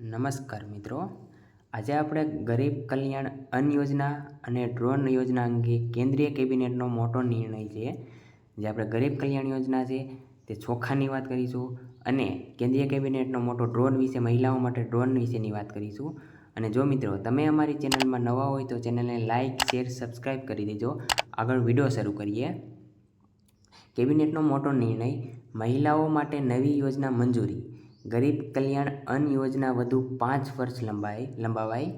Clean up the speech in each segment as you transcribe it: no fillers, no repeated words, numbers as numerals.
નમસ્કાર મિત્રો, આજે આપણે ગરીબ કલ્યાણ અન્ન યોજના અને ડ્રોન યોજના અંગે કેન્દ્રીય કેબિનેટનો મોટો નિર્ણય છે. જે આપણે ગરીબ કલ્યાણ યોજના છે તે ચોખાની વાત કરીશું અને કેન્દ્રીય કેબિનેટનો મોટો ડ્રોન વિશે, મહિલાઓ માટે ડ્રોન વિશેની વાત કરીશું. અને જો મિત્રો તમે અમારી ચેનલમાં નવા હોય તો ચેનલને લાઇક, શેર, સબસ્ક્રાઈબ કરી દેજો. આગળ વિડીયો શરૂ કરીએ. કેબિનેટનો મોટો નિર્ણય, મહિલાઓ માટે નવી યોજના મંજૂરી. ગરીબ કલ્યાણ અન્ન યોજના વધુ 5 વર્ષ લંબાવાઈ.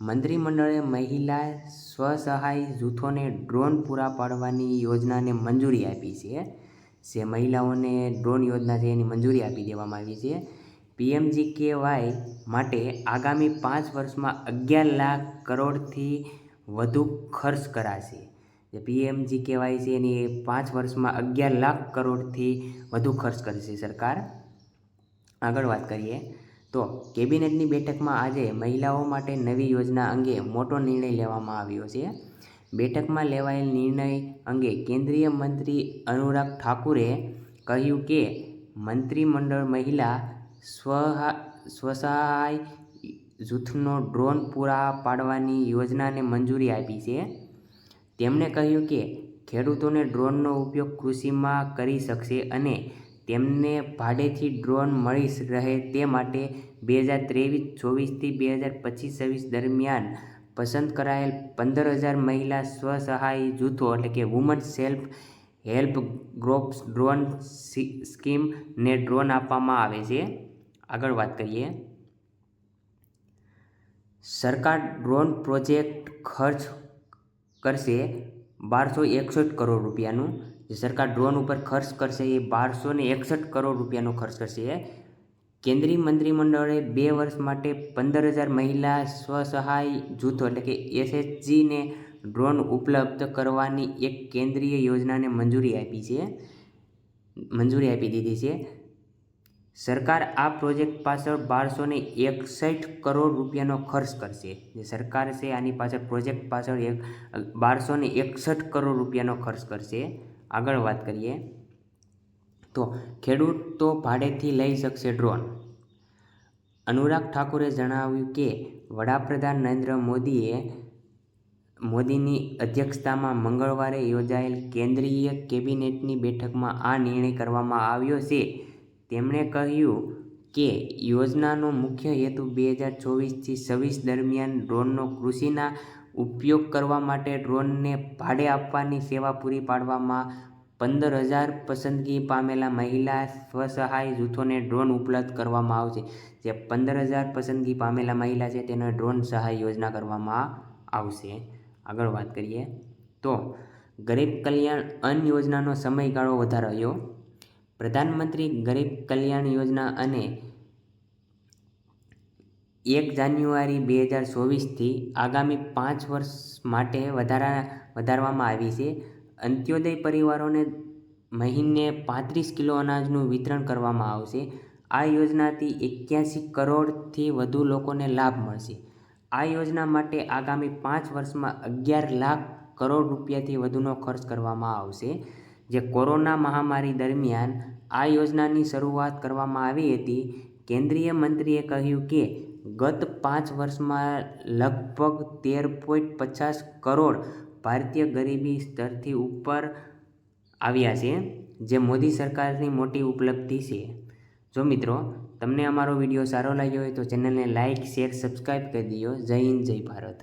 મંત્રીમંડળે મહિલા સ્વસહાય જૂથોને ડ્રોન પૂરા પાડવાની યોજનાને મંજૂરી આપી છે. જે મહિલાઓને ડ્રોન યોજના છે એની મંજૂરી આપી દેવામાં આવી છે. PMGKY માટે આગામી 5 વર્ષમાં 11 લાખ કરોડથી વધુ ખર્ચ કરાશે. જે PMGKY છે એની 5 વર્ષમાં 11 લાખ કરોડથી વધુ ખર્ચ કરશે સરકાર. આગળ વાત કરીએ તો કેબિનેટની બેઠકમાં આજે મહિલાઓ માટે નવી યોજના અંગે મોટો નિર્ણય લેવામાં આવ્યો છે. બેઠકમાં લેવાયેલ નિર્ણય અંગે કેન્દ્રીય મંત્રી અનુરાગ ઠાકુરે કહ્યું કે મંત્રીમંડળ મહિલા સ્વસહાય જૂથનો ડ્રોન પૂરા પાડવાની યોજનાને મંજૂરી આપી છે. તેમણે કહ્યું કે ખેડૂતોને ડ્રોનનો ઉપયોગ કૃષિમાં કરી શકશે અને તેમને ભાડેથી ડ્રોન મળી રહે તે માટે 2023-24 થી 2025-26 દરમિયાન પસંદ કરાયેલ 15,000 મહિલા સ્વસહાય જૂથો એટલે કે woman self help groups drone સ્કીમને ડ્રોન આપવામાં આવે છે. આગળ વાત કરીએ. સરકાર ડ્રોન પ્રોજેક્ટ ખર્ચ કરશે 1261 કરોડ રૂપિયાનું. જે સરકાર ડ્રોન ઉપર ખર્ચ કરશે એ 1261 કરોડ રૂપિયાનો ખર્ચ કરશે. કેન્દ્રીય મંત્રીમંડળે 2 વર્ષ માટે 15,000 મહિલા સ્વસહાય જૂથો એટલે કે SHGને ડ્રોન ઉપલબ્ધ કરવાની એક કેન્દ્રીય યોજનાને મંજૂરી આપી દીધી છે. સરકાર આ પ્રોજેક્ટ પાછળ 1261 કરોડ રૂપિયાનો ખર્ચ કરશે. જે સરકાર છે આની પાછળ પ્રોજેક્ટ પાછળ 1261 કરોડ રૂપિયાનો ખર્ચ કરશે. આગળ વાત કરીએ તો ખેડૂતો ભાડેથી લઈ શકશે ડ્રોન. અનુરાગ ઠાકુરે જણાવ્યું કે વડાપ્રધાન નરેન્દ્ર મોદીની અધ્યક્ષતામાં મંગળવારે યોજાયેલ કેન્દ્રીય કેબિનેટની બેઠકમાં આ નિર્ણય કરવામાં આવ્યો છે. તેમણે કહ્યું કે યોજનાનો મુખ્ય હેતુ 2024 થી 26 દરમિયાન ડ્રોનનો કૃષિના ઉપયોગ કરવા માટે ડ્રોનને ભાડે આપવાની સેવા પૂરી પાડવામાં 15,000 પસંદગી પામેલા મહિલા સ્વસહાય જૂથોને ડ્રોન ઉપલબ્ધ કરવામાં આવશે. જે 15,000 પસંદગી પામેલા મહિલા છે તેને ડ્રોન સહાય યોજના કરવામાં આવશે. આગળ વાત કરીએ તો ગરીબ કલ્યાણ અન્ન યોજનાનો સમયગાળો વધારાયો. પ્રધાનમંત્રી ગરીબ કલ્યાણ યોજના અને 1 જાન્યુઆરી 2024થી આગામી 5 વર્ષ માટે વધારવામાં આવી છે. અંત્યોદય પરિવારોને મહિને 35 કિલો અનાજનું વિતરણ કરવામાં આવશે. આ યોજનાથી 81 કરોડથી વધુ લોકોને લાભ મળશે. આ યોજના માટે આગામી 5 વર્ષમાં 11 લાખ કરોડ રૂપિયાથી વધુનો ખર્ચ કરવામાં આવશે. જે કોરોના મહામારી દરમિયાન આ યોજનાની શરૂઆત કરવામાં આવી હતી. કેન્દ્રીય મંત્રીએ કહ્યું કે ગત 5 વર્ષમાં લગભગ 13.50 કરોડ ભારતીય ગરીબી સ્તરથી ઉપર આવ્યા છે. જે મોદી સરકારની મોટી ઉપલબ્ધિ છે. જો મિત્રો તમને અમારો વિડીયો સારો લાગ્યો હોય તો ચેનલને લાઇક, શેર, સબસ્ક્રાઈબ કરી દો. જય હિન્દ, જય ભારત.